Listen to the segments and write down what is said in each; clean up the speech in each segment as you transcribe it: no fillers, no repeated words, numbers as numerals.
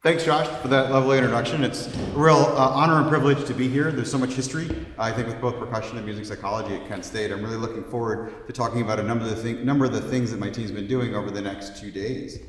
Thanks, Josh, for that lovely introduction. It's a real honor and privilege to be here. There's so much history, I think, with both percussion and music psychology at Kent State. I'm really looking forward to talking about a number of the things that my team's been doing over the next 2 days.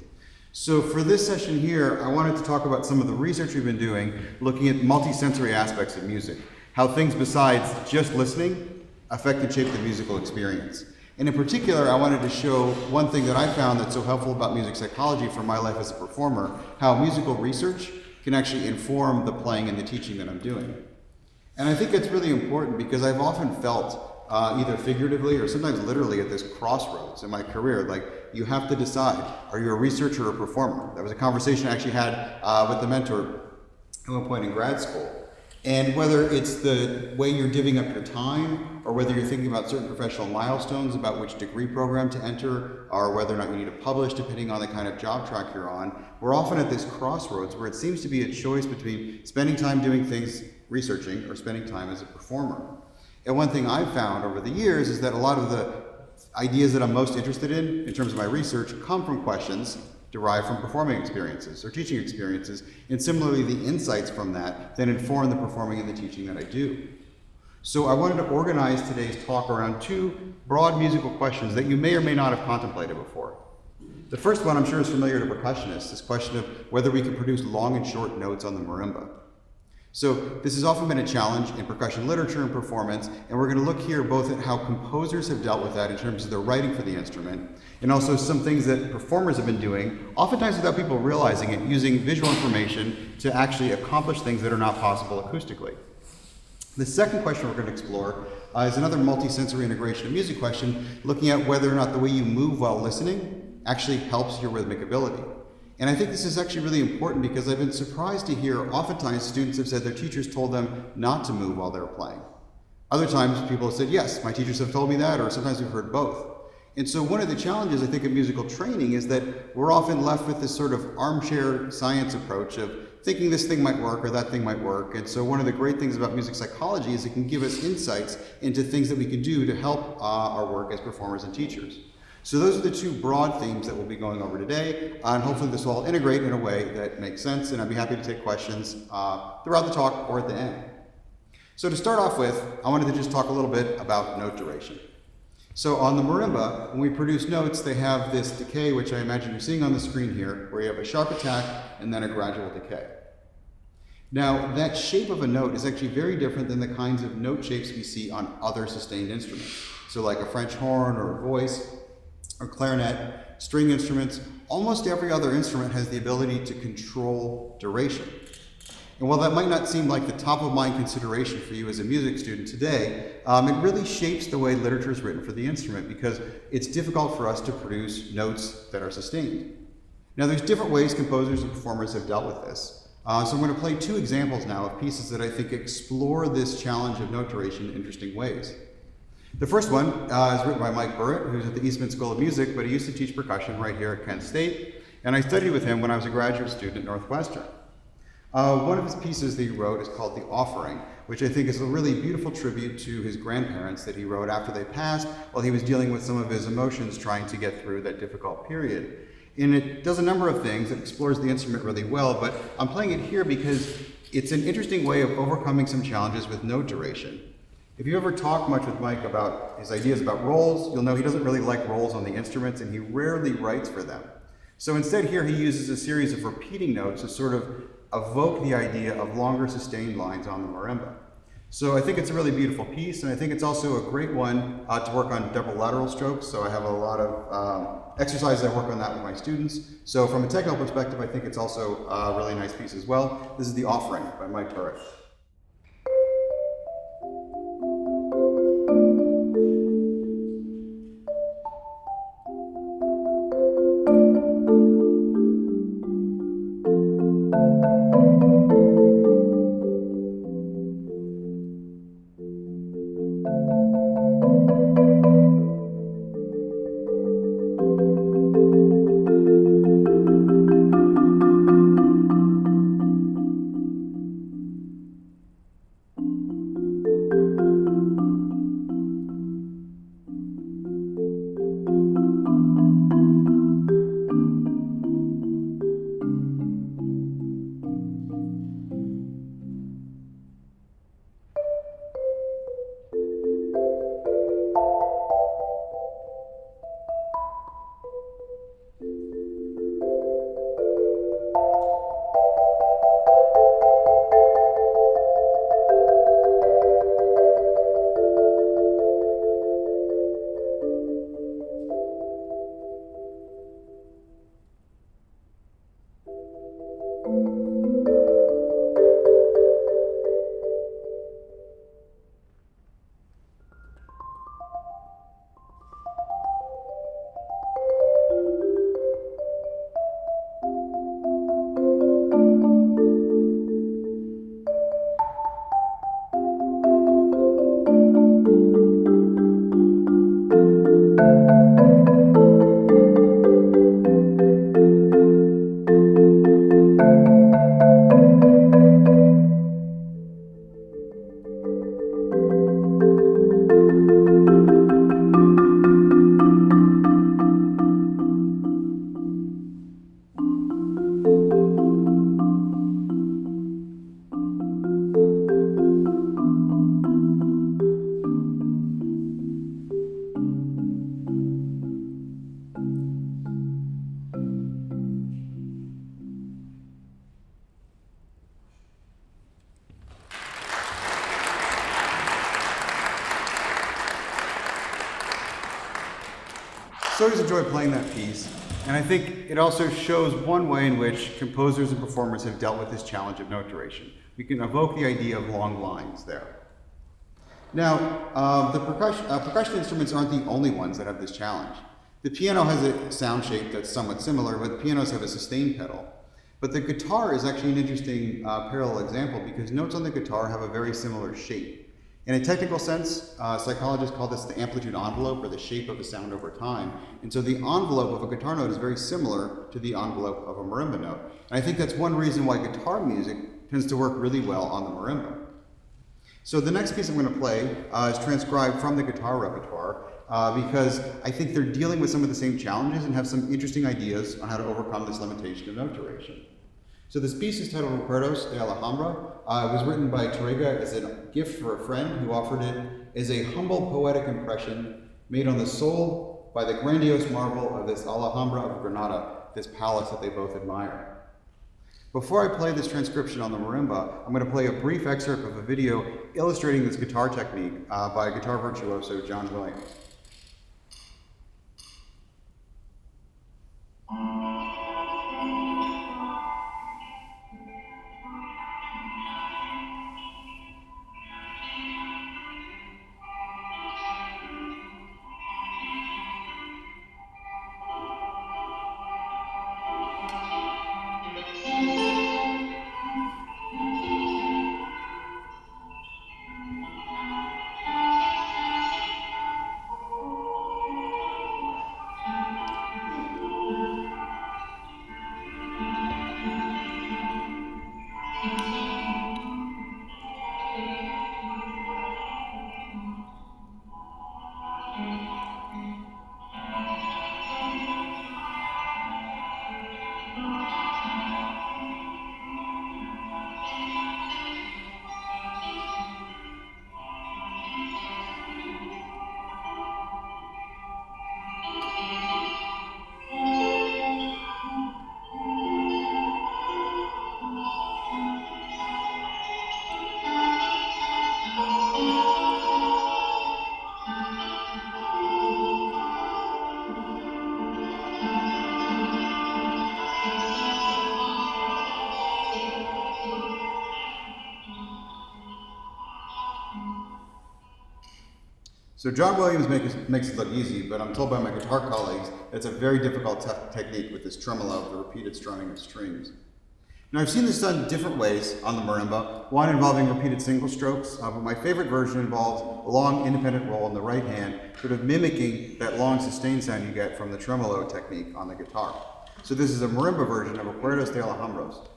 So for this session here, I wanted to talk about some of the research we've been doing, looking at multisensory aspects of music, how things besides just listening affect and shape the musical experience. And in particular, I wanted to show one thing that I found that's so helpful about music psychology for my life as a performer, how musical research can actually inform the playing and the teaching that I'm doing. And I think that's really important because I've often felt, either figuratively or sometimes literally, at this crossroads in my career, like you have to decide, are you a researcher or a performer? That was a conversation I actually had with the mentor at one point in grad school. And whether it's the way you're divvying up your time, or whether you're thinking about certain professional milestones about which degree program to enter, or whether or not you need to publish depending on the kind of job track you're on, we're often at this crossroads where it seems to be a choice between spending time doing things researching or spending time as a performer. And one thing I've found over the years is that a lot of the ideas that I'm most interested in terms of my research, come from questions derived from performing experiences or teaching experiences, and similarly the insights from that then inform the performing and the teaching that I do. So I wanted to organize today's talk around two broad musical questions that you may or may not have contemplated before. The first one I'm sure is familiar to percussionists, this question of whether we can produce long and short notes on the marimba. So this has often been a challenge in percussion literature and performance, and we're going to look here both at how composers have dealt with that in terms of their writing for the instrument, and also some things that performers have been doing, oftentimes without people realizing it, using visual information to actually accomplish things that are not possible acoustically. The second question we're going to explore is another multisensory integration of music question, looking at whether or not the way you move while listening actually helps your rhythmic ability. And I think this is actually really important because I've been surprised to hear oftentimes students have said their teachers told them not to move while they were playing. Other times people have said, yes, my teachers have told me that, or sometimes we've heard both. And so one of the challenges I think of musical training is that we're often left with this sort of armchair science approach of thinking this thing might work or that thing might work. And so one of the great things about music psychology is it can give us insights into things that we can do to help our work as performers and teachers. So those are the two broad themes that we'll be going over today, and hopefully this will all integrate in a way that makes sense, and I'd be happy to take questions throughout the talk or at the end. So to start off with, I wanted to just talk a little bit about note duration. So on the marimba, when we produce notes, they have this decay, which I imagine you're seeing on the screen here, where you have a sharp attack and then a gradual decay. Now, that shape of a note is actually very different than the kinds of note shapes we see on other sustained instruments. So like a French horn or a voice, or clarinet, string instruments, almost every other instrument has the ability to control duration. And while that might not seem like the top of mind consideration for you as a music student today, it really shapes the way literature is written for the instrument because it's difficult for us to produce notes that are sustained. Now there's different ways composers and performers have dealt with this. So I'm going to play two examples now of pieces that I think explore this challenge of note duration in interesting ways. The first one is written by Mike Burritt, who's at the Eastman School of Music, but he used to teach percussion right here at Kent State, and I studied with him when I was a graduate student at Northwestern. One of his pieces that he wrote is called The Offering, which I think is a really beautiful tribute to his grandparents that he wrote after they passed while he was dealing with some of his emotions trying to get through that difficult period. And it does a number of things. It explores the instrument really well, but I'm playing it here because it's an interesting way of overcoming some challenges with note duration. If you ever talk much with Mike about his ideas about rolls, you'll know he doesn't really like rolls on the instruments and he rarely writes for them. So instead here he uses a series of repeating notes to sort of evoke the idea of longer sustained lines on the marimba. So I think it's a really beautiful piece, and I think it's also a great one to work on double lateral strokes. So I have a lot of exercises I work on that with my students. So from a technical perspective, I think it's also a really nice piece as well. This is The Offering by Mike Burritt. So I always enjoy playing that piece, and I think it also shows one way in which composers and performers have dealt with this challenge of note duration. We can evoke the idea of long lines there. Now, the percussion instruments aren't the only ones that have this challenge. The piano has a sound shape that's somewhat similar, but pianos have a sustain pedal. But the guitar is actually an interesting parallel example because notes on the guitar have a very similar shape. In a technical sense, psychologists call this the amplitude envelope, or the shape of a sound over time. And so the envelope of a guitar note is very similar to the envelope of a marimba note. And I think that's one reason why guitar music tends to work really well on the marimba. So the next piece I'm going to play is transcribed from the guitar repertoire because I think they're dealing with some of the same challenges and have some interesting ideas on how to overcome this limitation of note duration. So this piece is titled Recuerdos de Alhambra. It was written by Torrega as a gift for a friend who offered it as a humble poetic impression made on the soul by the grandiose marvel of this Alhambra of Granada, this palace that they both admire. Before I play this transcription on the marimba, I'm going to play a brief excerpt of a video illustrating this guitar technique by guitar virtuoso John Williams. So John Williams makes it look easy, but I'm told by my guitar colleagues it's a very difficult technique with this tremolo, the repeated strumming of strings. Now I've seen this done different ways on the marimba, one involving repeated single strokes, but my favorite version involves a long independent roll in the right hand, sort of mimicking that long sustained sound you get from the tremolo technique on the guitar. So this is a marimba version of Recuerdos de Alhambros.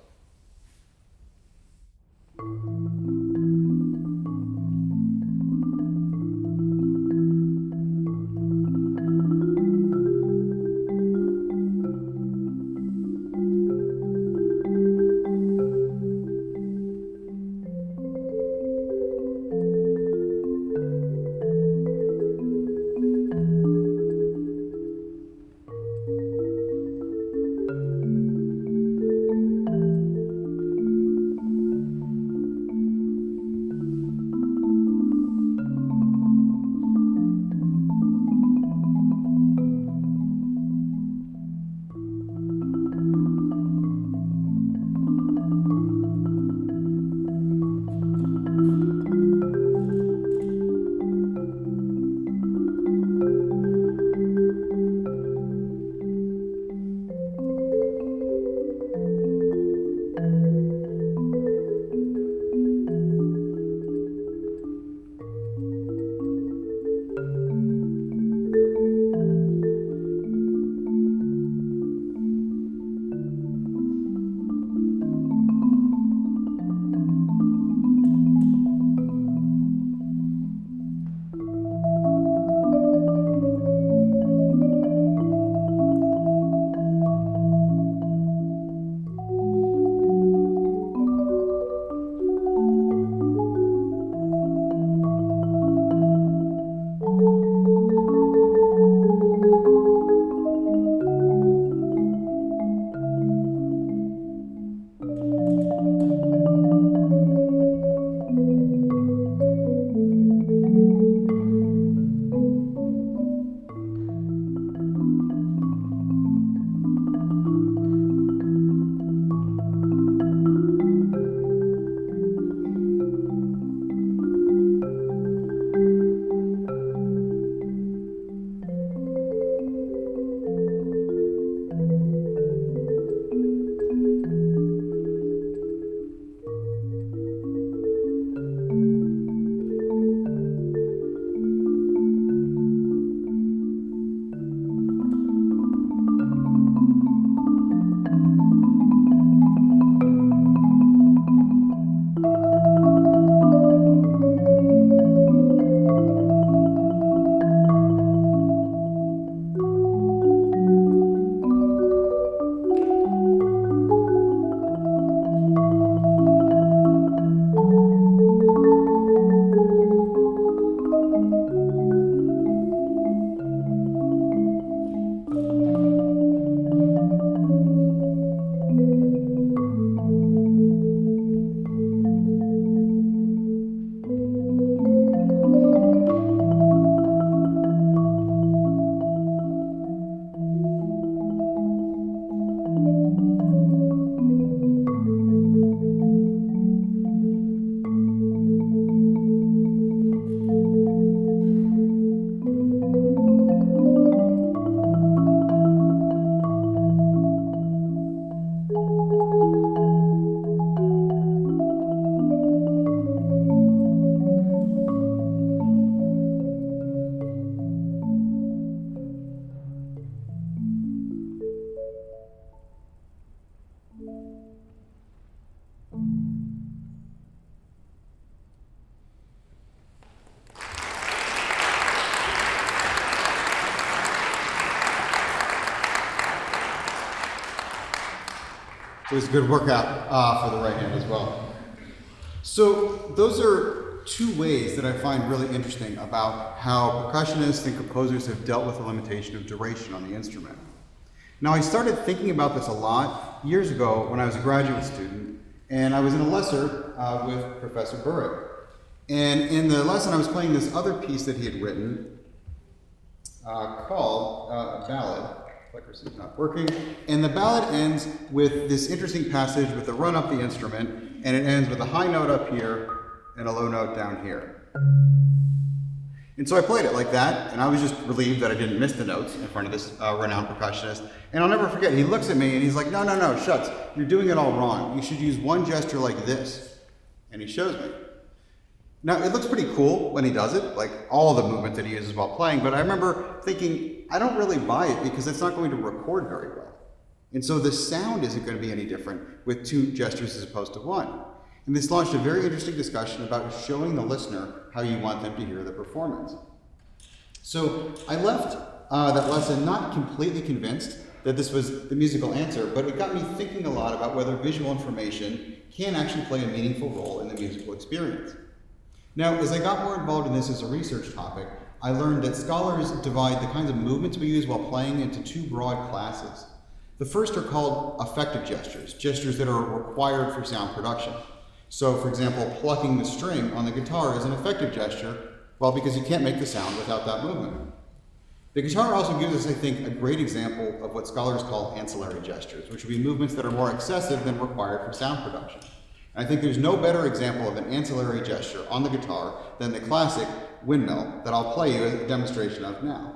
So it's a good workout for the right hand as well. So those are two ways that I find really interesting about how percussionists and composers have dealt with the limitation of duration on the instrument. Now, I started thinking about this a lot years ago when I was a graduate student, and I was in a lesson with Professor Burritt. And in the lesson, I was playing this other piece that he had written called a ballad. Clicker's not working. And the ballad ends with this interesting passage with a run up the instrument, and it ends with a high note up here and a low note down here. And so I played it like that, and I was just relieved that I didn't miss the notes in front of this renowned percussionist. And I'll never forget, he looks at me and he's like, no, shucks, you're doing it all wrong. You should use one gesture like this. And he shows me. Now, it looks pretty cool when he does it, like all of the movement that he uses while playing, but I remember thinking, I don't really buy it because it's not going to record very well. And so the sound isn't going to be any different with two gestures as opposed to one. And this launched a very interesting discussion about showing the listener how you want them to hear the performance. So I left that lesson not completely convinced that this was the musical answer, but it got me thinking a lot about whether visual information can actually play a meaningful role in the musical experience. Now, as I got more involved in this as a research topic, I learned that scholars divide the kinds of movements we use while playing into two broad classes. The first are called affective gestures, gestures that are required for sound production. So, for example, plucking the string on the guitar is an effective gesture, well, because you can't make the sound without that movement. The guitar also gives us, I think, a great example of what scholars call ancillary gestures, which would be movements that are more excessive than required for sound production. And I think there's no better example of an ancillary gesture on the guitar than the classic windmill that I'll play you a demonstration of now.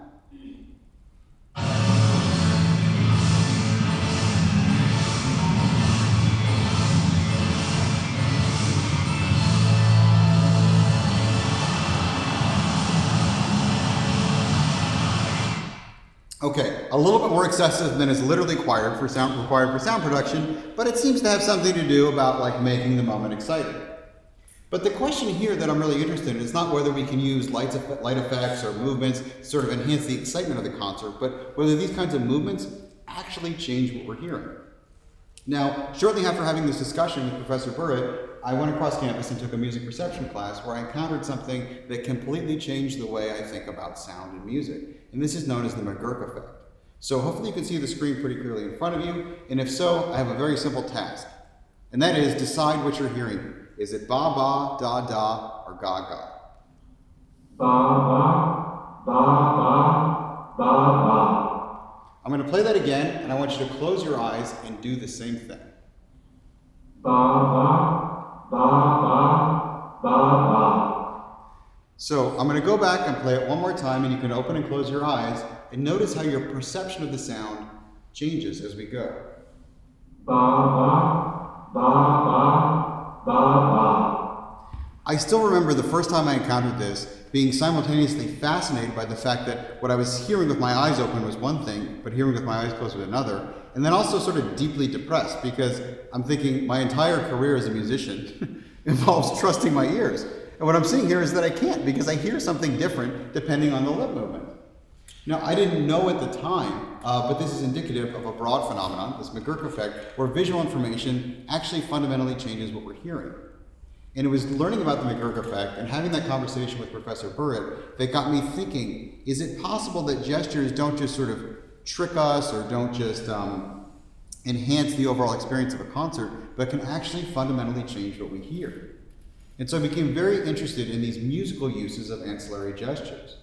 Okay, a little bit more excessive than is literally required for sound production, but it seems to have something to do about like making the moment exciting. But the question here that I'm really interested in is not whether we can use light effects or movements to sort of enhance the excitement of the concert, but whether these kinds of movements actually change what we're hearing. Now, shortly after having this discussion with Professor Burritt, I went across campus and took a music perception class where I encountered something that completely changed the way I think about sound and music. And this is known as the McGurk effect. So hopefully you can see the screen pretty clearly in front of you. And if so, I have a very simple task. And that is decide what you're hearing. Is it ba ba, da da, or ga ga? Ba ba, ba ba, ba ba. I'm going to play that again, and I want you to close your eyes and do the same thing. Ba ba, ba ba, ba ba. So I'm going to go back and play it one more time, and you can open and close your eyes and notice how your perception of the sound changes as we go. Ba ba, ba ba, ba ba. I still remember the first time I encountered this being simultaneously fascinated by the fact that what I was hearing with my eyes open was one thing, but hearing with my eyes closed was another, and then also sort of deeply depressed because I'm thinking my entire career as a musician involves trusting my ears. And what I'm seeing here is that I can't because I hear something different depending on the lip movement. Now, I didn't know at the time, but this is indicative of a broad phenomenon, this McGurk effect, where visual information actually fundamentally changes what we're hearing. And it was learning about the McGurk effect and having that conversation with Professor Burritt that got me thinking, is it possible that gestures don't just sort of trick us or don't just enhance the overall experience of a concert, but can actually fundamentally change what we hear? And so I became very interested in these musical uses of ancillary gestures.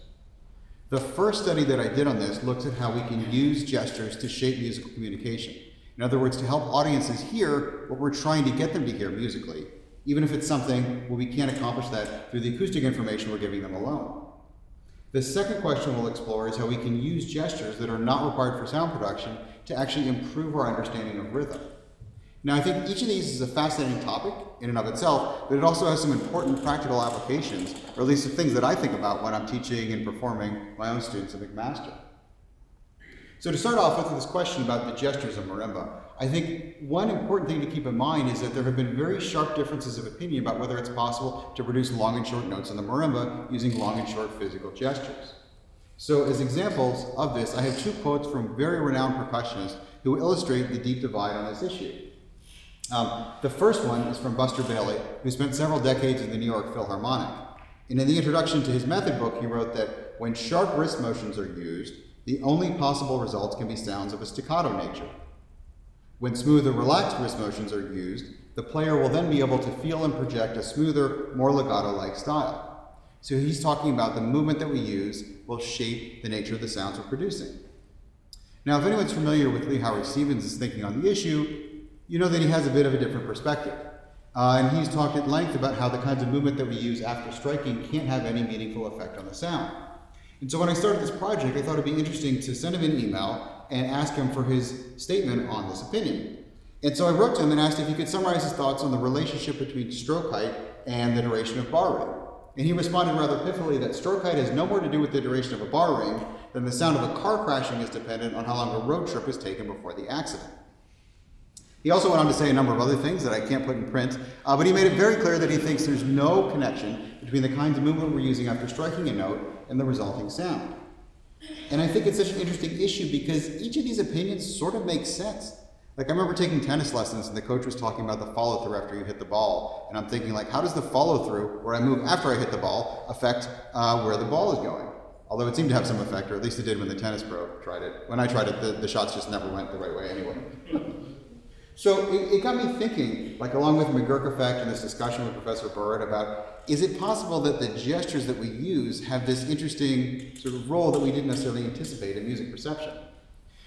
The first study that I did on this looks at how we can use gestures to shape musical communication. In other words, to help audiences hear what we're trying to get them to hear musically, even if it's something where we can't accomplish that through the acoustic information we're giving them alone. The second question we'll explore is how we can use gestures that are not required for sound production to actually improve our understanding of rhythm. Now, I think each of these is a fascinating topic in and of itself, but it also has some important practical applications, or at least the things that I think about when I'm teaching and performing my own students at McMaster. So to start off with this question about the gestures of marimba, I think one important thing to keep in mind is that there have been very sharp differences of opinion about whether it's possible to produce long and short notes in the marimba using long and short physical gestures. So as examples of this, I have two quotes from very renowned percussionists who illustrate the deep divide on this issue. The first one is from Buster Bailey, who spent several decades in the New York Philharmonic. And in the introduction to his method book, he wrote that when sharp wrist motions are used, the only possible results can be sounds of a staccato nature. When smooth or relaxed wrist motions are used, the player will then be able to feel and project a smoother, more legato-like style. So he's talking about the movement that we use will shape the nature of the sounds we're producing. Now, if anyone's familiar with Lee Howard Stevens' thinking on the issue, you know that he has a bit of a different perspective. And he's talked at length about how the kinds of movement that we use after striking can't have any meaningful effect on the sound. And so when I started this project, I thought it'd be interesting to send him an email and ask him for his statement on this opinion. And so I wrote to him and asked if he could summarize his thoughts on the relationship between stroke height and the duration of bar ring. And he responded rather pithily that stroke height has no more to do with the duration of a bar ring than the sound of a car crashing is dependent on how long a road trip is taken before the accident. He also went on to say a number of other things that I can't put in print, but he made it very clear that he thinks there's no connection between the kinds of movement we're using after striking a note and the resulting sound. And I think it's such an interesting issue because each of these opinions sort of makes sense. Like I remember taking tennis lessons and the coach was talking about the follow-through after you hit the ball. And I'm thinking like, how does the follow-through, where I move after I hit the ball, affect where the ball is going? Although it seemed to have some effect, or at least it did when the tennis pro tried it. When I tried it, the shots just never went the right way anyway. So it got me thinking, like along with McGurk effect and this discussion with Professor Burrett about, is it possible that the gestures that we use have this interesting sort of role that we didn't necessarily anticipate in music perception?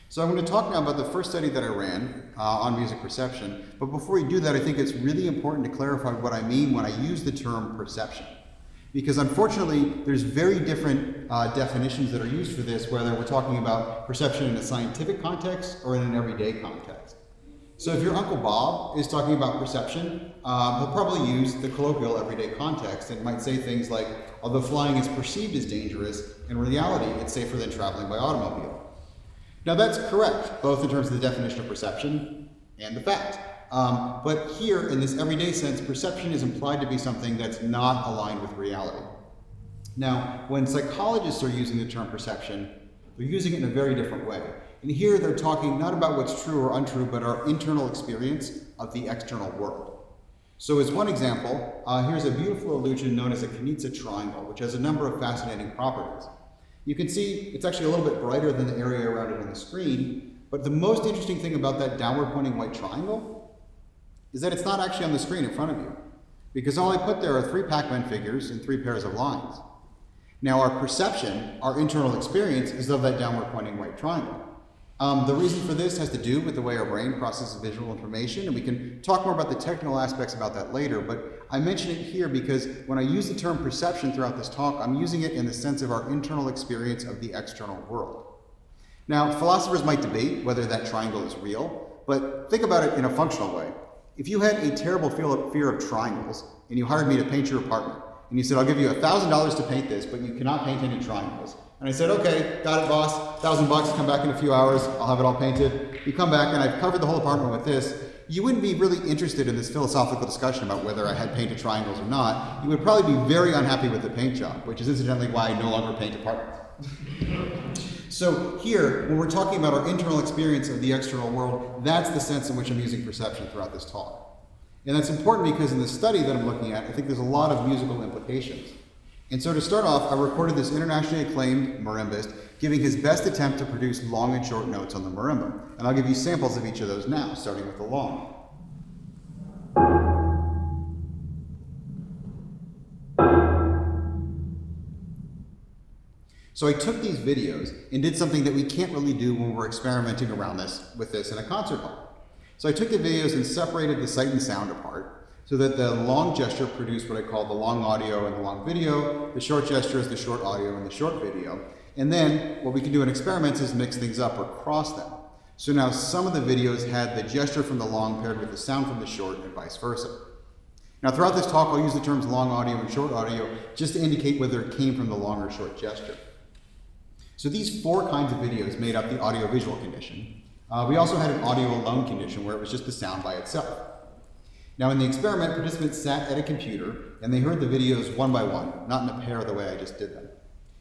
So I'm going to talk now about the first study that I ran on music perception, but before we do that, I think it's really important to clarify what I mean when I use the term perception. Because unfortunately, there's very different definitions that are used for this, whether we're talking about perception in a scientific context or in an everyday context. So if your Uncle Bob is talking about perception, he'll probably use the colloquial everyday context and might say things like, although flying is perceived as dangerous, in reality it's safer than traveling by automobile. Now that's correct, both in terms of the definition of perception and the fact. But here, in this everyday sense, perception is implied to be something that's not aligned with reality. Now, when psychologists are using the term perception, they're using it in a very different way. And here they're talking not about what's true or untrue, but our internal experience of the external world. So as one example, here's a beautiful illusion known as a Kanitsa triangle, which has a number of fascinating properties. You can see it's actually a little bit brighter than the area around it on the screen, but the most interesting thing about that downward pointing white triangle is that it's not actually on the screen in front of you, because all I put there are 3 Pac-Man figures and 3 pairs of lines. Now our perception, our internal experience, is of that downward pointing white triangle. The reason for this has to do with the way our brain processes visual information, and we can talk more about the technical aspects about that later, but I mention it here because when I use the term perception throughout this talk, I'm using it in the sense of our internal experience of the external world. Now, philosophers might debate whether that triangle is real, but think about it in a functional way. If you had a terrible fear of triangles, and you hired me to paint your apartment, and you said, I'll give you $1,000 to paint this, but you cannot paint any triangles. And I said, okay, got it, boss, $1,000, come back in a few hours, I'll have it all painted. You come back and I've covered the whole apartment with this. You wouldn't be really interested in this philosophical discussion about whether I had painted triangles or not. You would probably be very unhappy with the paint job, which is incidentally why I no longer paint apartments. So here, when we're talking about our internal experience of the external world, that's the sense in which I'm using perception throughout this talk. And that's important because in the study that I'm looking at, I think there's a lot of musical implications. And so to start off, I recorded this internationally acclaimed marimbist giving his best attempt to produce long and short notes on the marimba. And I'll give you samples of each of those now, starting with the long. So I took these videos and did something that we can't really do when we're experimenting around with this in a concert hall. So I took the videos and separated the sight and sound apart so that the long gesture produced what I call the long audio and the long video, the short gesture is the short audio and the short video. And then what we can do in experiments is mix things up or cross them. So now some of the videos had the gesture from the long paired with the sound from the short and vice versa. Now throughout this talk, I'll use the terms long audio and short audio just to indicate whether it came from the long or short gesture. So these 4 kinds of videos made up the audio-visual condition. We also had an audio alone condition where it was just the sound by itself. Now in the experiment, participants sat at a computer and they heard the videos one by one, not in a pair the way I just did them.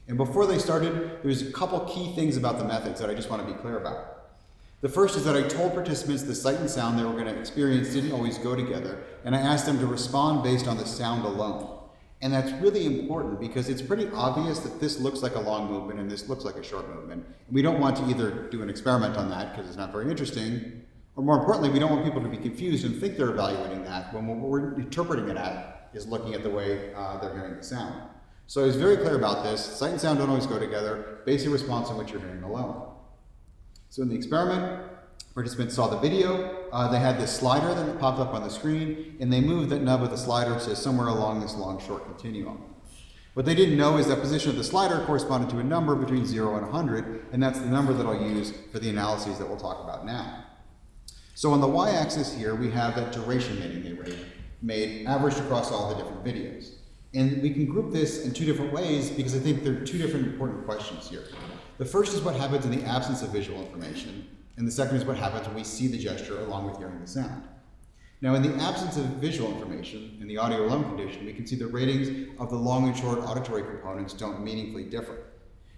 And before they started, there's a couple key things about the methods that I just want to be clear about. The first is that I told participants the sight and sound they were going to experience didn't always go together, and I asked them to respond based on the sound alone. And that's really important because it's pretty obvious that this looks like a long movement and this looks like a short movement. We don't want to either do an experiment on that because it's not very interesting, or more importantly, we don't want people to be confused and think they're evaluating that when what we're interpreting it at is looking at the way they're hearing the sound. So I was very clear about this. Sight and sound don't always go together. Base your response on what you're hearing alone. So in the experiment, participants saw the video. They had this slider that popped up on the screen, and they moved that nub of the slider to somewhere along this long-short continuum. What they didn't know is that position of the slider corresponded to a number between 0 and 100, and that's the number that I'll use for the analyses that we'll talk about now. So on the y-axis here, we have that duration meaning they made averaged across all the different videos. And we can group this in two different ways because I think there are two different important questions here. The first is what happens in the absence of visual information, and the second is what happens when we see the gesture along with hearing the sound. Now, in the absence of visual information, in the audio alone condition, we can see the ratings of the long and short auditory components don't meaningfully differ.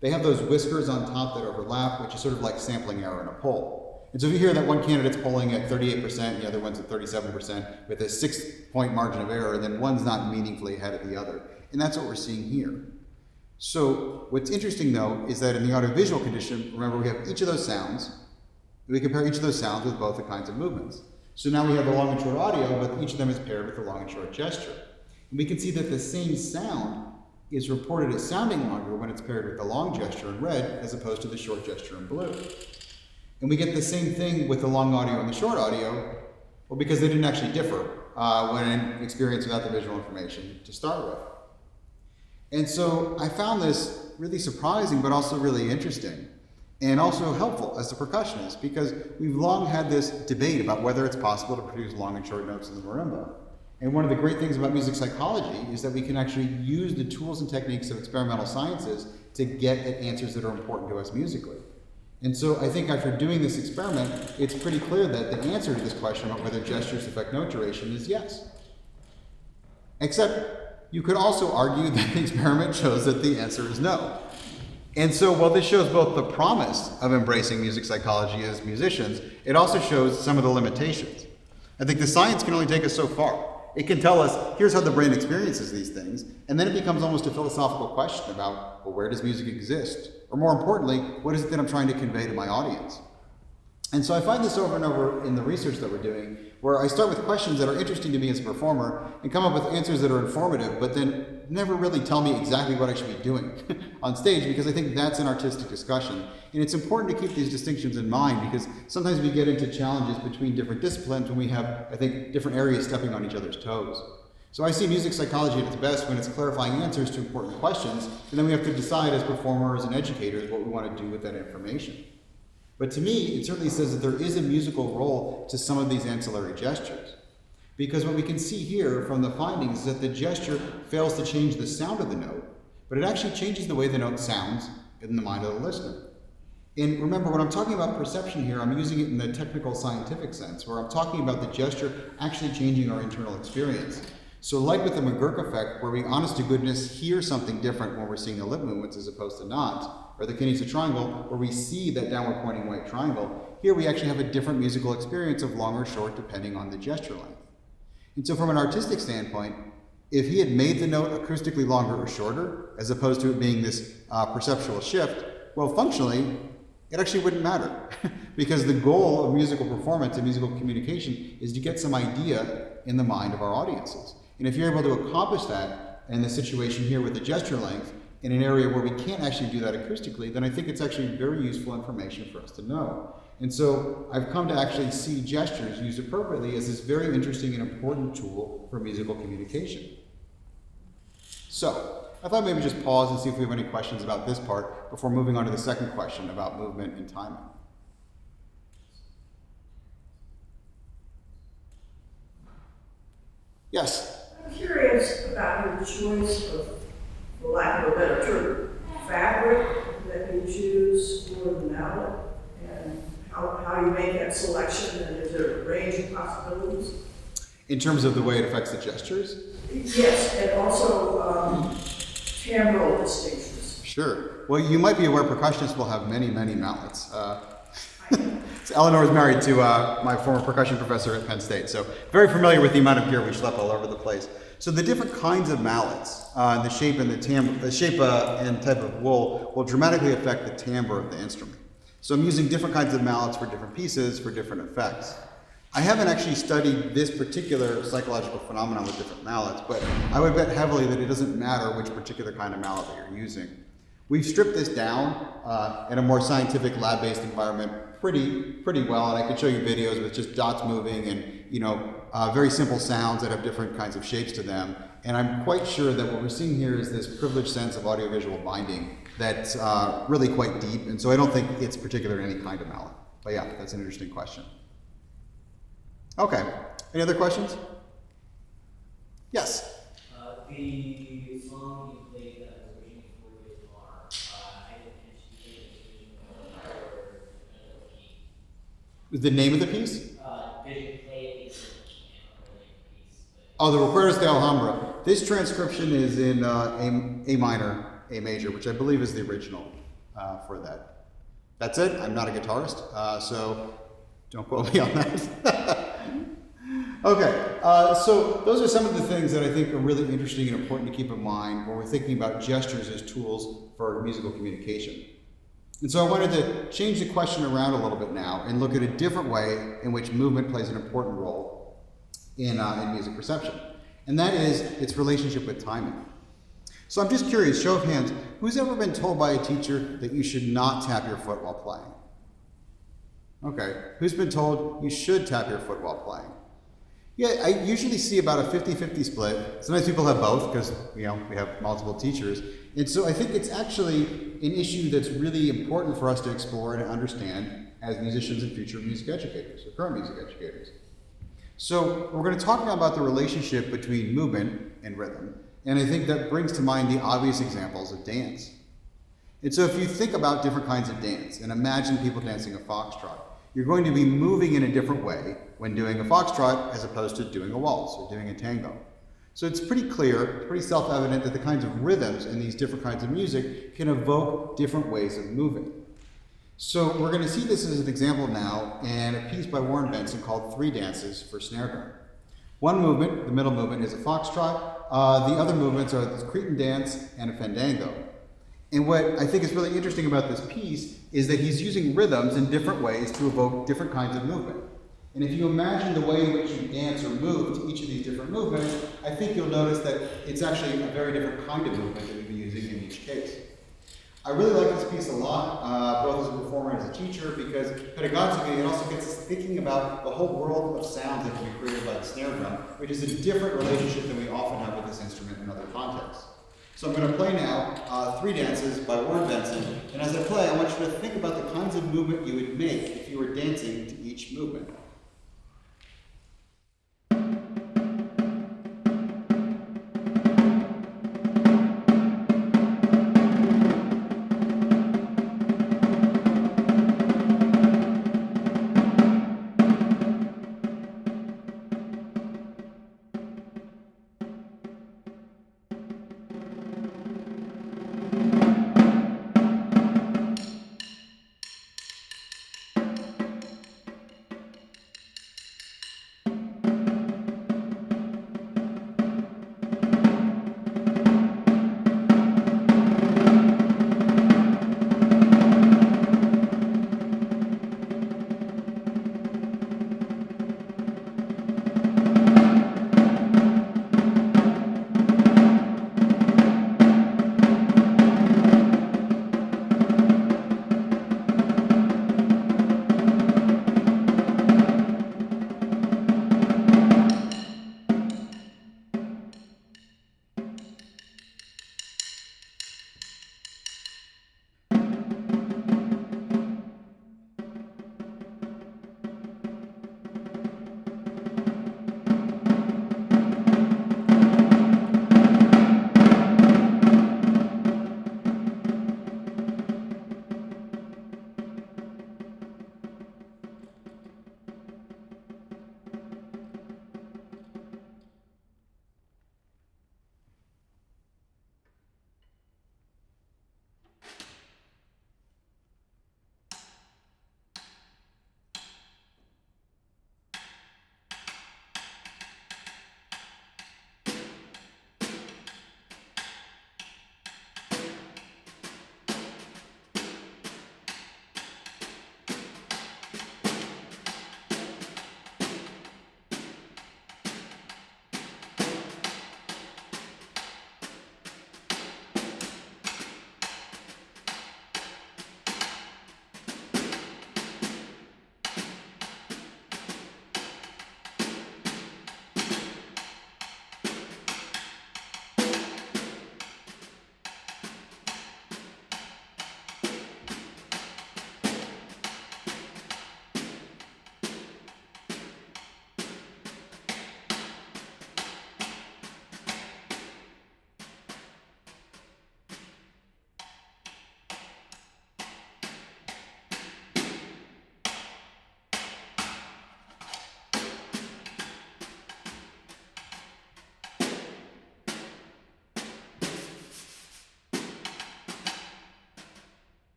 They have those whiskers on top that overlap, which is sort of like sampling error in a poll. And so if you hear that one candidate's polling at 38%, and the other one's at 37%, with a 6-point margin of error, then one's not meaningfully ahead of the other. And that's what we're seeing here. So what's interesting, though, is that in the audiovisual condition, remember we have each of those sounds. We compare each of those sounds with both the kinds of movements. So now we have the long and short audio, but each of them is paired with the long and short gesture. And we can see that the same sound is reported as sounding longer when it's paired with the long gesture in red as opposed to the short gesture in blue. And we get the same thing with the long audio and the short audio, well, because they didn't actually differ when experienced without the visual information to start with. And so I found this really surprising, but also really interesting, and also helpful as a percussionist, because we've long had this debate about whether it's possible to produce long and short notes in the marimba. And one of the great things about music psychology is that we can actually use the tools and techniques of experimental sciences to get at answers that are important to us musically. And so I think after doing this experiment, it's pretty clear that the answer to this question about whether gestures affect note duration is yes. Except you could also argue that the experiment shows that the answer is no. And so while this shows both the promise of embracing music psychology as musicians, it also shows some of the limitations. I think the science can only take us so far. It can tell us, here's how the brain experiences these things, and then it becomes almost a philosophical question about, well, where does music exist? Or more importantly, what is it that I'm trying to convey to my audience? And so I find this over and over in the research that we're doing, where I start with questions that are interesting to me as a performer and come up with answers that are informative, but then never really tell me exactly what I should be doing on stage, because I think that's an artistic discussion. And it's important to keep these distinctions in mind, because sometimes we get into challenges between different disciplines when we have, I think, different areas stepping on each other's toes. So I see music psychology at its best when it's clarifying answers to important questions, and then we have to decide as performers and educators what we want to do with that information. But to me, it certainly says that there is a musical role to some of these ancillary gestures. Because what we can see here from the findings is that the gesture fails to change the sound of the note, but it actually changes the way the note sounds in the mind of the listener. And remember, when I'm talking about perception here, I'm using it in the technical scientific sense, where I'm talking about the gesture actually changing our internal experience. So like with the McGurk effect, where we honest to goodness hear something different when we're seeing the lip movements as opposed to not, or the kinesia triangle, where we see that downward pointing white triangle, here we actually have a different musical experience of long or short depending on the gesture length. And so from an artistic standpoint, if he had made the note acoustically longer or shorter, as opposed to it being this perceptual shift, well, functionally, it actually wouldn't matter. Because the goal of musical performance and musical communication is to get some idea in the mind of our audiences. And if you're able to accomplish that in the situation here with the gesture length, in an area where we can't actually do that acoustically, then I think it's actually very useful information for us to know. And so I've come to actually see gestures used appropriately as this very interesting and important tool for musical communication. So I thought maybe just pause and see if we have any questions about this part before moving on to the second question about movement and timing. Yes? I'm curious about your choice of, for lack of a better term, fabric that you choose for the mallet, and how you make that selection, and is there a range of possibilities? In terms of the way it affects the gestures? Yes, and also timbral distinctions. Sure. Well, you might be aware percussionists will have many, many mallets. Eleanor is married to my former percussion professor at Penn State, so very familiar with the amount of gear we schlep all over the place. So the different kinds of mallets, the shape and and type of wool will dramatically affect the timbre of the instrument. So I'm using different kinds of mallets for different pieces for different effects. I haven't actually studied this particular psychological phenomenon with different mallets, but I would bet heavily that it doesn't matter which particular kind of mallet that you're using. We've stripped this down in a more scientific lab-based environment pretty well, and I could show you videos with just dots moving and very simple sounds that have different kinds of shapes to them. And I'm quite sure that what we're seeing here is this privileged sense of audiovisual binding that's really quite deep, and so I don't think it's particular in any kind of mallet. But yeah, that's an interesting question. Okay, any other questions? Yes? The song you played that was originally for the guitar, I didn't actually play the original or another key. The name of the piece? Did you play a piece of the piece? Oh, the Recuerdos de Alhambra. This transcription is in A minor, A major, which I believe is the original for that. That's it. I'm not a guitarist, so don't quote me on that. Okay, so those are some of the things that I think are really interesting and important to keep in mind when we're thinking about gestures as tools for musical communication. And so I wanted to change the question around a little bit now and look at a different way in which movement plays an important role in music perception. And that is its relationship with timing. So I'm just curious, show of hands, who's ever been told by a teacher that you should not tap your foot while playing? Okay, who's been told you should tap your foot while playing? Yeah, I usually see about a 50-50 split. Sometimes people have both because we have multiple teachers. And so I think it's actually an issue that's really important for us to explore and understand as musicians and future music educators or current music educators. So we're going to talk now about the relationship between movement and rhythm. And I think that brings to mind the obvious examples of dance. And so if you think about different kinds of dance and imagine people dancing a foxtrot, you're going to be moving in a different way when doing a foxtrot as opposed to doing a waltz or doing a tango. So it's pretty clear, pretty self-evident that the kinds of rhythms in these different kinds of music can evoke different ways of moving. So we're going to see this as an example now in a piece by Warren Benson called Three Dances for Snare Drum. One movement, the middle movement, is a foxtrot. The other movements are the Cretan dance and a fandango. And what I think is really interesting about this piece is that he's using rhythms in different ways to evoke different kinds of movement. And if you imagine the way in which you dance or move to each of these different movements, I think you'll notice that it's actually a very different kind of movement that we'll be using in each case. I really like this piece a lot, both as a performer and as a teacher, because pedagogically it also gets us thinking about the whole world of sounds that can be created by the snare drum, which is a different relationship than we often have with this instrument in other contexts. So I'm going to play now Three Dances by Warren Benson, and as I play, I want you to think about the kinds of movement you would make if you were dancing to each movement.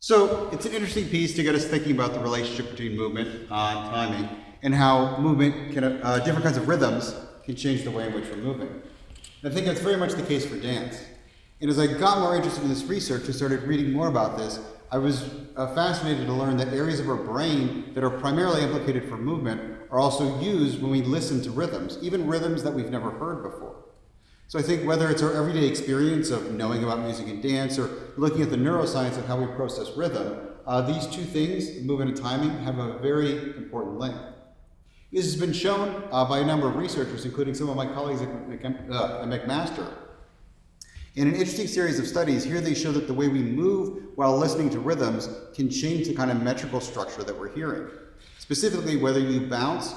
So it's an interesting piece to get us thinking about the relationship between movement and timing, and how movement can, different kinds of rhythms can change the way in which we're moving. And I think that's very much the case for dance. And as I got more interested in this research and started reading more about this, I was fascinated to learn that areas of our brain that are primarily implicated for movement are also used when we listen to rhythms, even rhythms that we've never heard before. So I think whether it's our everyday experience of knowing about music and dance or looking at the neuroscience of how we process rhythm, these two things, movement and timing, have a very important link. This has been shown by a number of researchers, including some of my colleagues at McMaster. In an interesting series of studies, here they show that the way we move while listening to rhythms can change the kind of metrical structure that we're hearing. Specifically, whether you bounce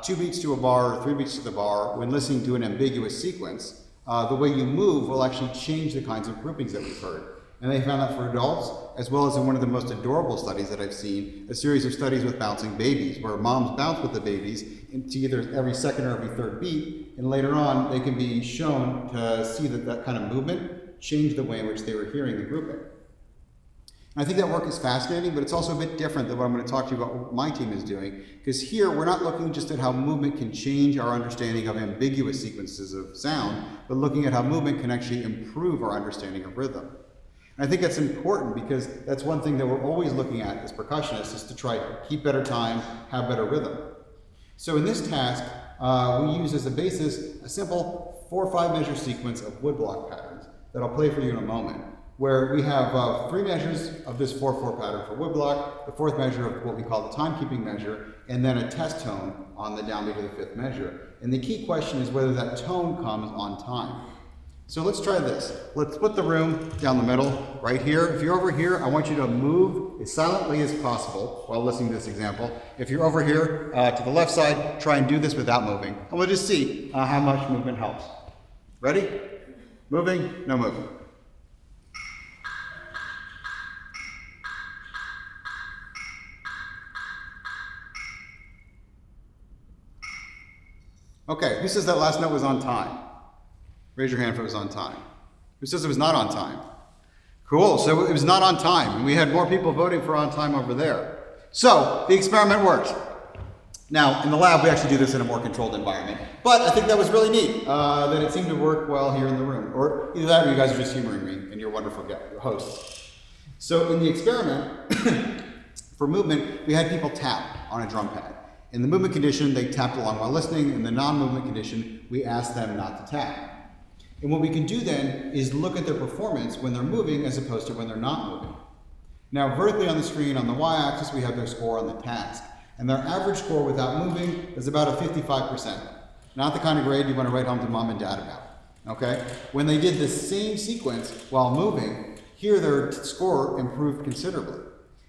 2 beats to a bar or 3 beats to the bar when listening to an ambiguous sequence, the way you move will actually change the kinds of groupings that we've heard. And they found that for adults, as well as in one of the most adorable studies that I've seen, a series of studies with bouncing babies, where moms bounce with the babies into either every second or every third beat, and later on they can be shown to see that that kind of movement changed the way in which they were hearing the grouping. And I think that work is fascinating, but it's also a bit different than what I'm going to talk to you about what my team is doing, because here we're not looking just at how movement can change our understanding of ambiguous sequences of sound, but looking at how movement can actually improve our understanding of rhythm. And I think that's important because that's one thing that we're always looking at as percussionists, is to try to keep better time, have better rhythm. So in this task, we use as a basis a simple 4 or 5 measure sequence of woodblock patterns that I'll play for you in a moment, where we have 3 measures of this 4/4 pattern for woodblock, the 4th measure of what we call the timekeeping measure, and then a test tone on the downbeat of the 5th measure. And the key question is whether that tone comes on time. So let's try this. Let's split the room down the middle, right here. If you're over here, I want you to move as silently as possible while listening to this example. If you're over here to the left side, try and do this without moving. And we'll just see how much movement helps. Ready? Moving, no moving. Okay, who says that last note was on time? Raise your hand if it was on time. Who says it was not on time? Cool, so it was not on time, and we had more people voting for on time over there. So, the experiment worked. Now, in the lab, we actually do this in a more controlled environment, but I think that was really neat, that it seemed to work well here in the room. Or either that or you guys are just humoring me, and you're wonderful hosts. So, in the experiment, for movement, we had people tap on a drum pad. In the movement condition, they tapped along while listening. In the non-movement condition, we asked them not to tap. And what we can do then is look at their performance when they're moving as opposed to when they're not moving. Now, vertically on the screen, on the y-axis, we have their score on the task. And their average score without moving is about a 55%. Not the kind of grade you want to write home to mom and dad about, okay? When they did the same sequence while moving, here their score improved considerably.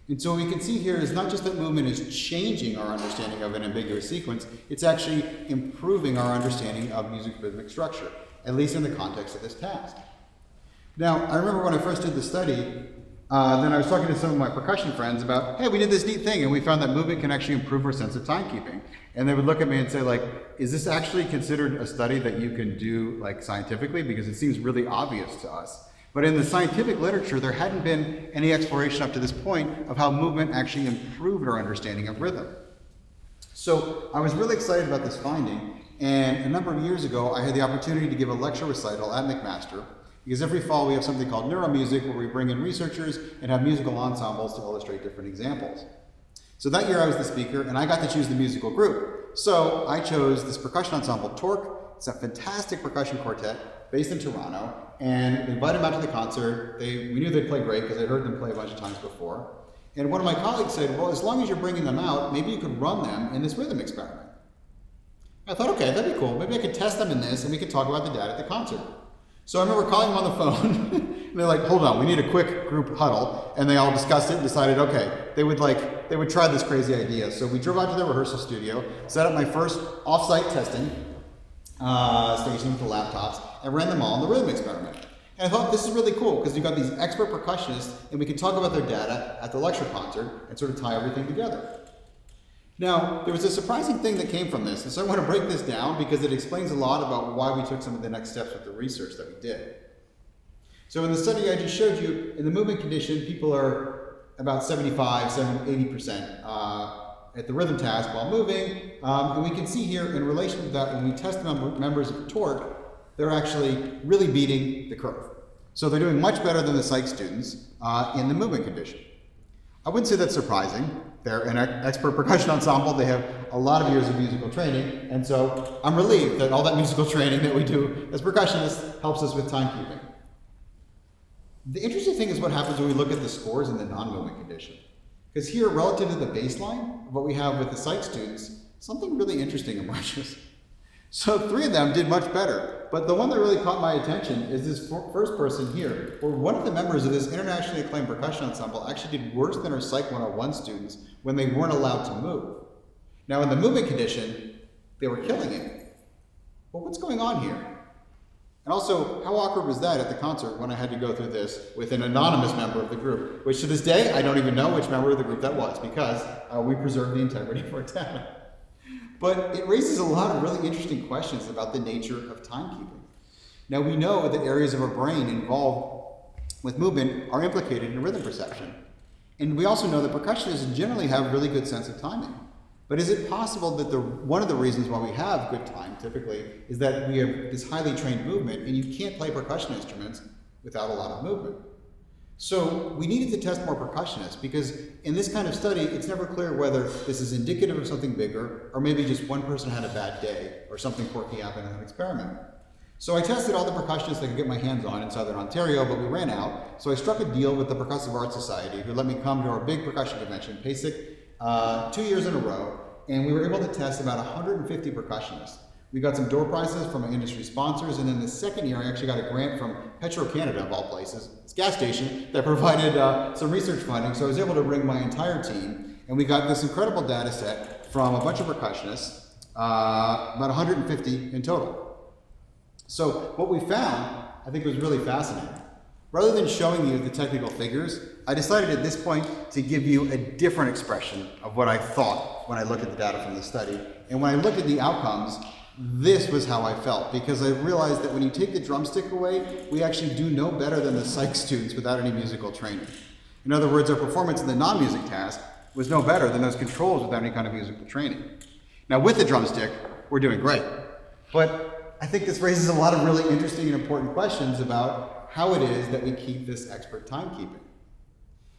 And so what we can see here is not just that movement is changing our understanding of an ambiguous sequence, it's actually improving our understanding of music rhythmic structure, at least in the context of this task. Now, I remember when I first did the study, then I was talking to some of my percussion friends about, hey, we did this neat thing, and we found that movement can actually improve our sense of timekeeping. And they would look at me and say, like, is this actually considered a study that you can do, like, scientifically? Because it seems really obvious to us. But in the scientific literature, there hadn't been any exploration up to this point of how movement actually improved our understanding of rhythm. So I was really excited about this finding, and a number of years ago, I had the opportunity to give a lecture recital at McMaster, because every fall we have something called Neuromusic, where we bring in researchers and have musical ensembles to illustrate different examples. So that year I was the speaker, and I got to choose the musical group. So I chose this percussion ensemble, Torque. It's a fantastic percussion quartet based in Toronto, and we invited them out to the concert. We knew they'd play great because I'd heard them play a bunch of times before. And one of my colleagues said, well, as long as you're bringing them out, maybe you could run them in this rhythm experiment. I thought, okay, that'd be cool. Maybe I could test them in this, and we could talk about the data at the concert. So I remember calling them on the phone, and they're like, hold on, we need a quick group huddle. And they all discussed it and decided, okay, they would try this crazy idea. So we drove out to their rehearsal studio, set up my first off-site testing station with the laptops, and ran them all in the rhythm experiment. And I thought, this is really cool, because you've got these expert percussionists, and we can talk about their data at the lecture concert and sort of tie everything together. Now, there was a surprising thing that came from this, and so I want to break this down because it explains a lot about why we took some of the next steps with the research that we did. So in the study I just showed you, in the movement condition, people are about 75, 80% at the rhythm task while moving. And we can see here in relation to that, when we test members of torque, they're actually really beating the curve. So they're doing much better than the psych students in the movement condition. I wouldn't say that's surprising. They're an expert percussion ensemble. They have a lot of years of musical training. And so I'm relieved that all that musical training that we do as percussionists helps us with timekeeping. The interesting thing is what happens when we look at the scores in the non-movement condition. Because here, relative to the baseline of what we have with the psych students, something really interesting emerges. So 3 of them did much better, but the one that really caught my attention is this first person here, where one of the members of this internationally acclaimed percussion ensemble actually did worse than our Psych 101 students when they weren't allowed to move. Now in the movement condition, they were killing it. Well, what's going on here? And also, how awkward was that at the concert when I had to go through this with an anonymous member of the group, which to this day, I don't even know which member of the group that was because we preserved the integrity of our talent. But it raises a lot of really interesting questions about the nature of timekeeping. Now we know that areas of our brain involved with movement are implicated in rhythm perception. And we also know that percussionists generally have a really good sense of timing. But is it possible that one of the reasons why we have good time typically is that we have this highly trained movement and you can't play percussion instruments without a lot of movement? So we needed to test more percussionists because in this kind of study, it's never clear whether this is indicative of something bigger or maybe just one person had a bad day or something quirky happened in an experiment. So I tested all the percussionists I could get my hands on in Southern Ontario, but we ran out. So I struck a deal with the Percussive Arts Society who let me come to our big percussion convention, PASIC, 2 years in a row, and we were able to test about 150 percussionists. We got some door prizes from industry sponsors, and then the second year I actually got a grant from Petro-Canada, of all places, it's a gas station, that provided some research funding, so I was able to bring my entire team, and we got this incredible data set from a bunch of percussionists, about 150 in total. So what we found, I think was really fascinating. Rather than showing you the technical figures, I decided at this point to give you a different expression of what I thought when I looked at the data from the study. And when I looked at the outcomes, this was how I felt, because I realized that when you take the drumstick away, we actually do no better than the psych students without any musical training. In other words, our performance in the non-music task was no better than those controls without any kind of musical training. Now with the drumstick, we're doing great. But I think this raises a lot of really interesting and important questions about how it is that we keep this expert timekeeping.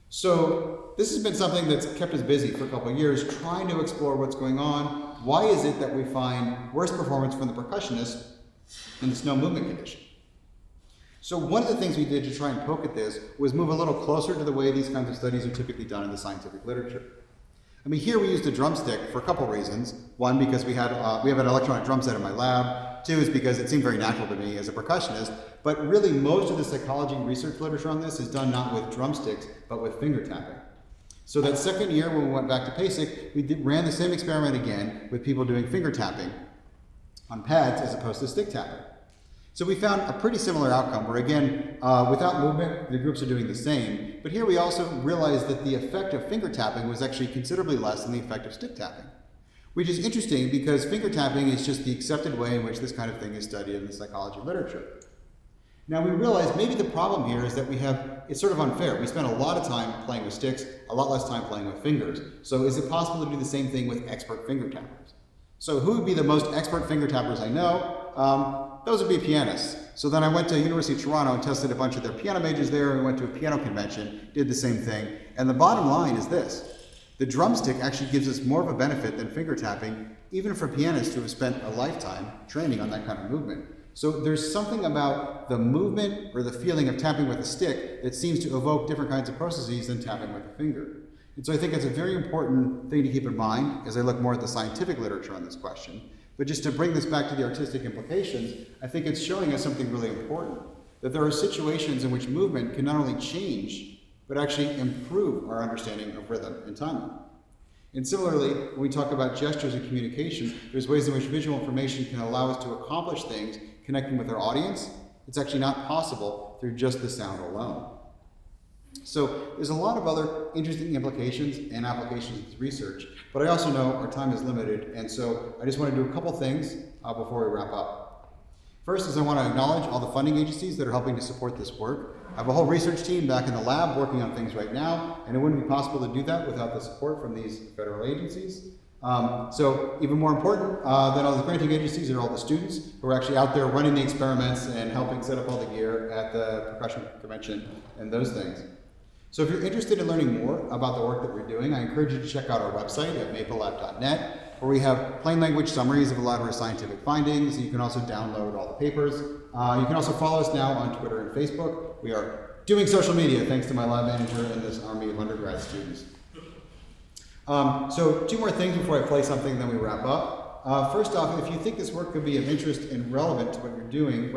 So this has been something that's kept us busy for a couple of years, trying to explore what's going on. Why is it that we find worse performance from the percussionist in this no movement condition? So one of the things we did to try and poke at this was move a little closer to the way these kinds of studies are typically done in the scientific literature. I mean, here we used a drumstick for a couple reasons. One, because we have an electronic drum set in my lab. Two is because it seemed very natural to me as a percussionist. But really, most of the psychology research literature on this is done not with drumsticks, but with finger tapping. So that second year when we went back to PASIC, we ran the same experiment again with people doing finger tapping on pads as opposed to stick tapping. So we found a pretty similar outcome where, again, without movement, the groups are doing the same. But here we also realized that the effect of finger tapping was actually considerably less than the effect of stick tapping, which is interesting because finger tapping is just the accepted way in which this kind of thing is studied in the psychology literature. Now we realize maybe the problem here is that it's sort of unfair. We spend a lot of time playing with sticks, a lot less time playing with fingers. So is it possible to do the same thing with expert finger tappers? So who would be the most expert finger tappers I know? Those would be pianists. So then I went to University of Toronto and tested a bunch of their piano majors there, and we went to a piano convention, did the same thing. And the bottom line is this. The drumstick actually gives us more of a benefit than finger tapping, even for pianists who have spent a lifetime training on that kind of movement. So there's something about the movement or the feeling of tapping with a stick that seems to evoke different kinds of processes than tapping with a finger. And so I think it's a very important thing to keep in mind as I look more at the scientific literature on this question. But just to bring this back to the artistic implications, I think it's showing us something really important, that there are situations in which movement can not only change, but actually improve our understanding of rhythm and timing. And similarly, when we talk about gestures and communication, there's ways in which visual information can allow us to accomplish things connecting with our audience. It's actually not possible through just the sound alone. So there's a lot of other interesting implications and applications of this research, but I also know our time is limited, and so I just want to do a couple things before we wrap up. First is I want to acknowledge all the funding agencies that are helping to support this work. I have a whole research team back in the lab working on things right now, and it wouldn't be possible to do that without the support from these federal agencies. So even more important than all the granting agencies are all the students who are actually out there running the experiments and helping set up all the gear at the percussion convention and those things. So if you're interested in learning more about the work that we're doing, I encourage you to check out our website at maplelab.net, where we have plain language summaries of a lot of our scientific findings. You can also download all the papers. You can also follow us now on Twitter and Facebook. We are doing social media thanks to my lab manager and this army of undergrad students. So 2 more things before I play something and then we wrap up. First off, if you think this work could be of interest and relevant to what you're doing,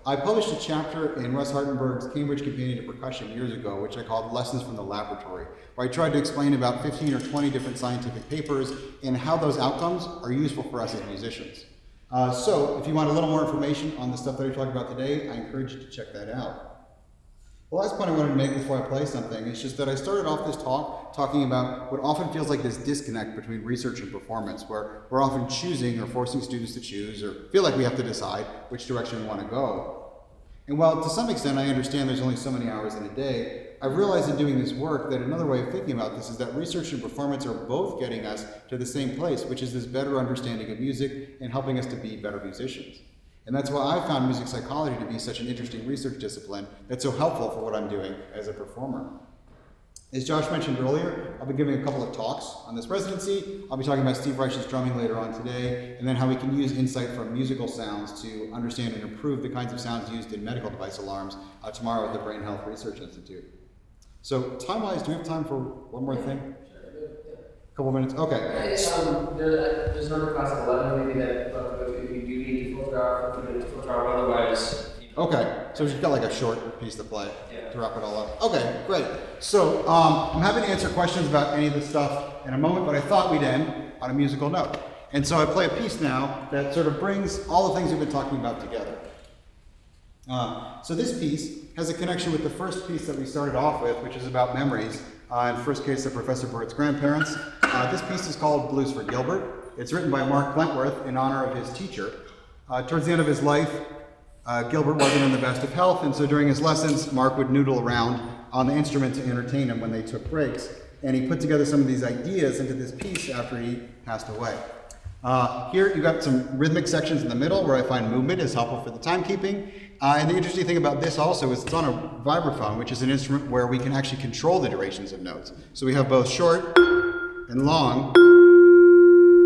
I published a chapter in Russ Hartenberg's Cambridge Companion to Percussion years ago, which I called Lessons from the Laboratory, where I tried to explain about 15 or 20 different scientific papers and how those outcomes are useful for us as musicians. So if you want a little more information on the stuff that I talked about today, I encourage you to check that out. The last point I wanted to make before I play something is just that I started off this talk talking about what often feels like this disconnect between research and performance, where we're often choosing or forcing students to choose or feel like we have to decide which direction we want to go. And while to some extent I understand there's only so many hours in a day, I've realized in doing this work that another way of thinking about this is that research and performance are both getting us to the same place, which is this better understanding of music and helping us to be better musicians. And that's why I found music psychology to be such an interesting research discipline that's so helpful for what I'm doing as a performer. As Josh mentioned earlier, I'll be giving a couple of talks on this residency. I'll be talking about Steve Reich's drumming later on today, and then how we can use insight from musical sounds to understand and improve the kinds of sounds used in medical device alarms tomorrow at the Brain Health Research Institute. So time-wise, do we have time for one more thing? A couple minutes? Okay. There's another class at 11, maybe that if you do need to filter out, 50 minutes to filter out, otherwise. Okay, so we've got like a short piece to play Yeah. to wrap it all up. Okay, great. So I'm happy to answer questions about any of this stuff in a moment, but I thought we'd end on a musical note. And so I play a piece now that sort of brings all the things we've been talking about together. So this piece has a connection with the first piece that we started off with, which is about memories. In the first case of Professor Bird's grandparents. This piece is called Blues for Gilbert. It's written by Mark Glentworth in honor of his teacher. Towards the end of his life, Gilbert wasn't in the best of health, and so during his lessons, Mark would noodle around on the instrument to entertain him when they took breaks. And he put together some of these ideas into this piece after he passed away. Here you've got some rhythmic sections in the middle where I find movement is helpful for the timekeeping. And the interesting thing about this also is it's on a vibraphone, which is an instrument where we can actually control the durations of notes. So we have both short and long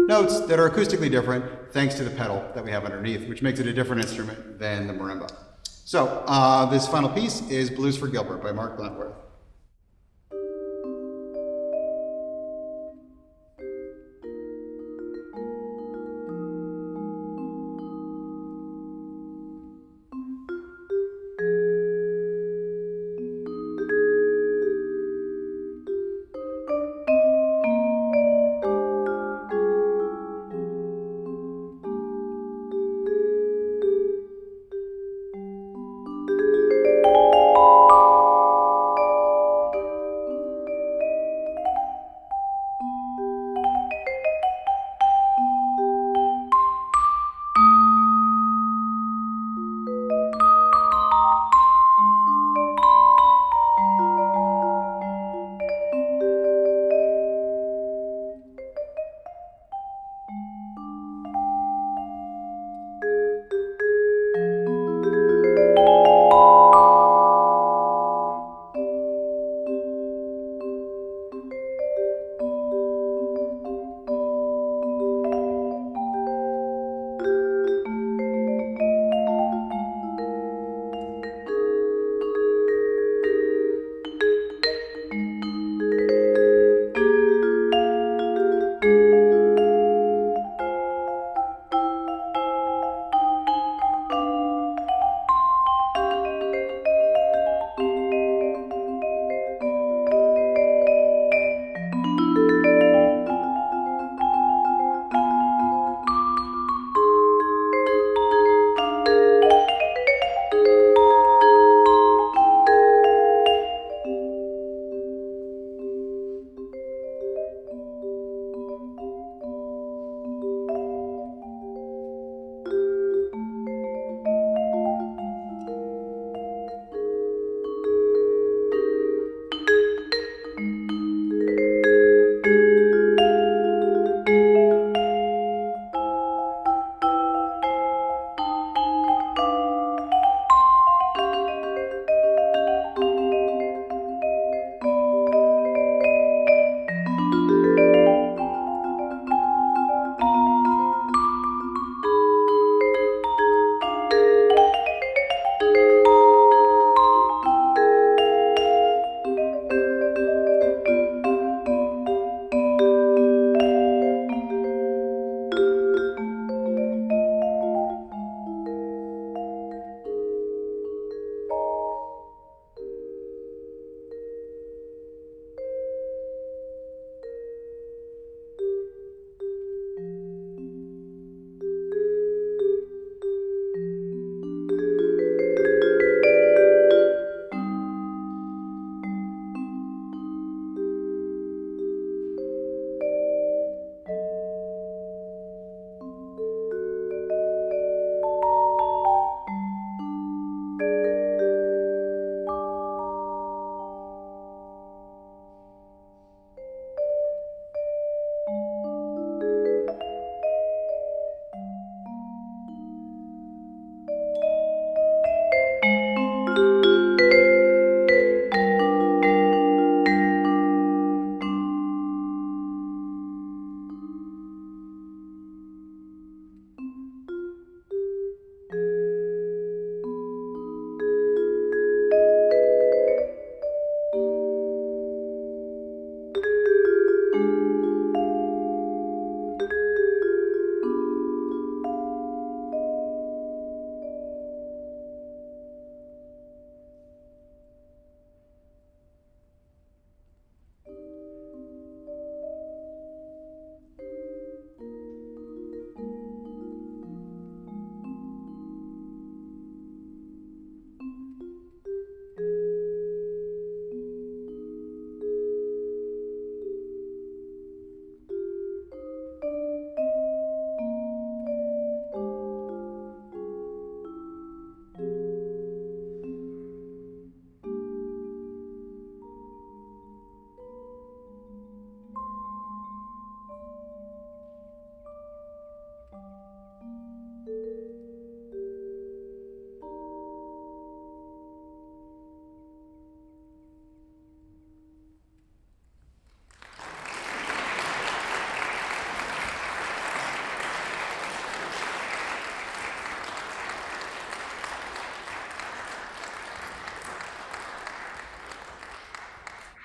notes that are acoustically different thanks to the pedal that we have underneath, which makes it a different instrument than the marimba. So this final piece is Blues for Gilbert by Mark Glentworth.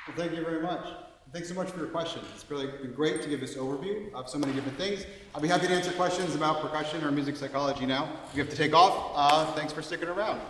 Well, thank you very much. Thanks so much for your questions. It's really been great to give this overview of so many different things. I'll be happy to answer questions about percussion or music psychology now. We have to take off. Thanks for sticking around.